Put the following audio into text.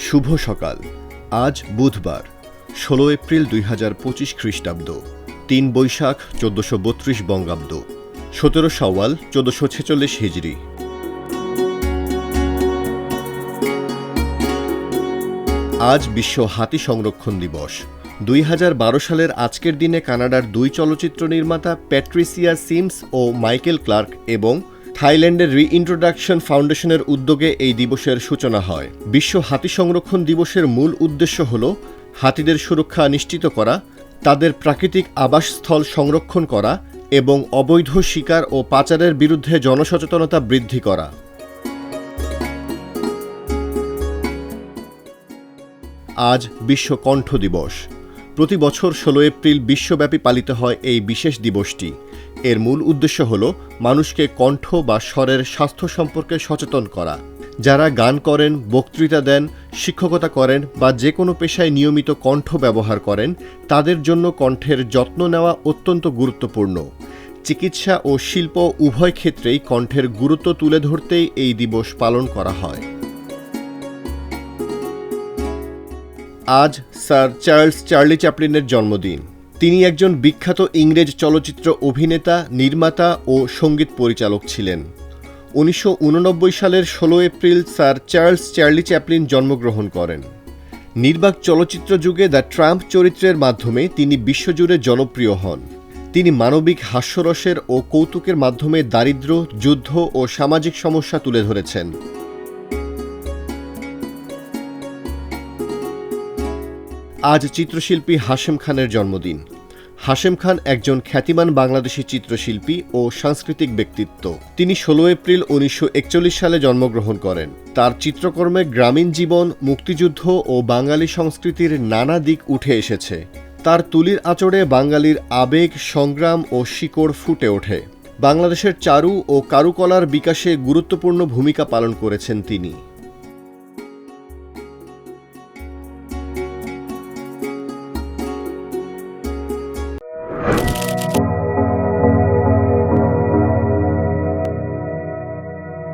শুভ সকাল। আজ বুধবার ১৬ এপ্রিল ২০২৫ খ্রিস্টাব্দ, ৩ বৈশাখ ১৪৩২ বঙ্গাব্দ, ১৭ শাওয়াল ১৪৪৬ হিজরি। আজ বিশ্ব হাতি সংরক্ষণ দিবস। ২০১২ সালের আজকের দিনে কানাডার দুই চলচ্চিত্র নির্মাতা প্যাট্রিসিয়া সিমস ও মাইকেল ক্লার্ক এবং থাইল্যান্ডের রিইন্ট্রোডাকশন ফাউন্ডেশনের উদ্যোগে এই দিবসের সূচনা হয়। বিশ্ব হাতি সংরক্ষণ দিবসের মূল উদ্দেশ্য হল হাতিদের সুরক্ষা নিশ্চিত করা, তাদের প্রাকৃতিক আবাসস্থল সংরক্ষণ করা এবং অবৈধ শিকার ও পাচারের বিরুদ্ধে জনসচেতনতা বৃদ্ধি করা। আজ বিশ্ব কণ্ঠ দিবস। প্রতি বছর ১৬ এপ্রিল বিশ্বব্যাপী পালিত হয় এই বিশেষ দিবসটি। এর মূল উদ্দেশ্য হল মানুষকে কণ্ঠ বা স্বরের স্বাস্থ্য সম্পর্কে সচেতন করা। যারা গান করেন, বক্তৃতা দেন, শিক্ষকতা করেন বা যে কোনো পেশায় নিয়মিত কণ্ঠ ব্যবহার করেন, তাদের জন্য কণ্ঠের যত্ন নেওয়া অত্যন্ত গুরুত্বপূর্ণ। চিকিৎসা ও শিল্প উভয় ক্ষেত্রেই কণ্ঠের গুরুত্ব তুলে ধরতেই এই দিবস পালন করা হয়। আজ স্যার চার্লস চার্লি চ্যাপলিনের জন্মদিন। তিনি একজন বিখ্যাত ইংরেজ চলচ্চিত্র অভিনেতা, নির্মাতা ও সঙ্গীত পরিচালক ছিলেন। ১৯৮৯ সালের ১৬ April sir Charles Charlie Chaplin জন্মগ্রহণ করেন। নির্বাক চলচ্চিত্র যুগে দ্য ট্রাম্প চরিত্রের মাধ্যমে তিনি বিশ্বজুড়ে জনপ্রিয় হন। তিনি মানবিক হাস্যরসের ও কৌতুকের মাধ্যমে দারিদ্র্য, যুদ্ধ ও সামাজিক সমস্যা তুলে ধরেছেন। আজ চিত্রশিল্পী হাশেম খানের জন্মদিন। হাশেম খান একজন খ্যাতিমান বাংলাদেশী চিত্রশিল্পী ও সাংস্কৃতিক ব্যক্তিত্ব। তিনি ১৬ এপ্রিল ১৯৪১ সালে জন্মগ্রহণ করেন। তার চিত্রকর্মে গ্রামীণ জীবন, মুক্তিযুদ্ধ ও বাঙালি সংস্কৃতির নানা দিক উঠে এসেছে। তার তুলির আঁচড়ে বাঙালির আবেগ, সংগ্রাম ও শিকড় ফুটে ওঠে। বাংলাদেশের চারু ও কারুকলার বিকাশে গুরুত্বপূর্ণ ভূমিকা পালন করেছেন তিনি।